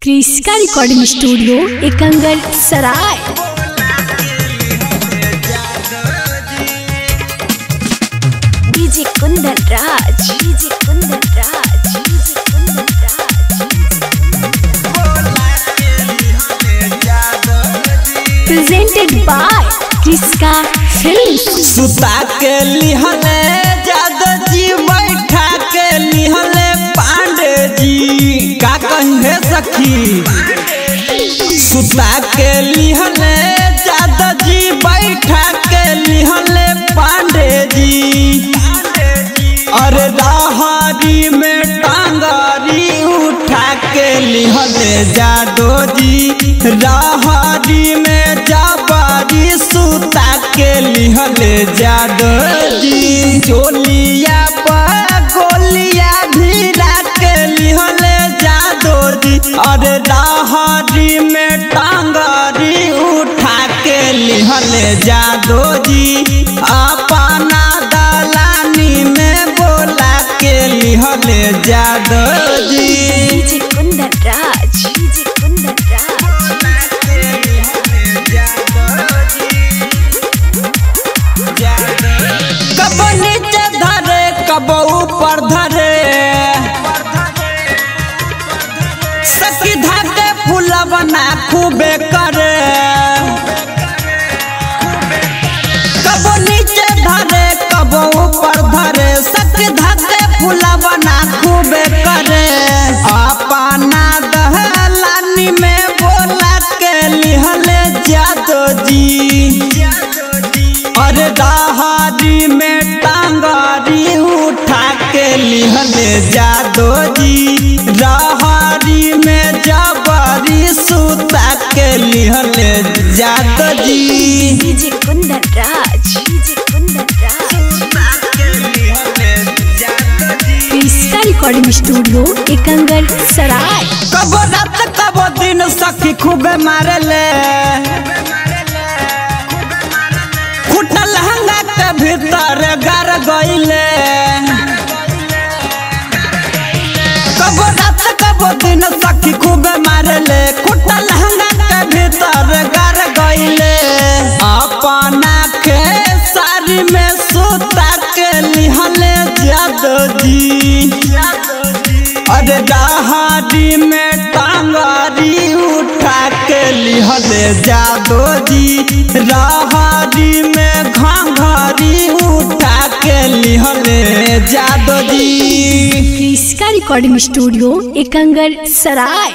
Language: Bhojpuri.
क्रिस्का recording studio Ekangar Sarai. DJ Kundan Raj, DJ Kundan Raj, DJ Kundan Raj. Presented by Kriska films. सुता के लिहले जादव जी, बैठा के लिहले पांडे जी। का कहे सखी, सुता के लिहले जादव जी, बैठा के लिहले पांडे जी। अरे राहरी में टांगरी उठा के लिहले जादव जी। राहरी में जाबारी सुता के लिहले जादव जी। चोलिया पर गोलिया भिरा के लिहले जादव जी। अरे राहरी में टांगरी उठा के लिहले जादव जी। अपना दलानी में बोला के लिहले जादव जी। डीजे कुंदन राज, डीजे कुंदन राज। कब नीचे धरे कब ऊपर धरे, सखी धाके फूला बना खूबे करे। कब नीचे धरे कब ऊपर धरे, सखी धाके फूला बना खूबे करे। अपना दहलानी में बोला के लिहले जादव जी। अरे राहरी में टांगरी उठा के लिहले जादव जी। राहरी में जबरी सुता के लिहले जादव जी। डीजे कुंदन राज, डीजे कुंदन राज। क्रिस्का रिकॉर्डिंग स्टूडियो एकंगल सराय। कब रात कब दिन सखी खूबे मारले, लहंगा के भीतर गर गईले। कब रात कब दिन सखी खूबे मारले, खुटा लहंगा के भीतर गर गईले। अपना के साड़ी में सुता के लिहले जादव जी। अरे राहरी में टांगरी उठा के लिहले जादव जी। राहरी में घाघरी उठा के लिहले जादव जी। क्रिस्का रिकॉर्डिंग स्टूडियो एकंगल सराय।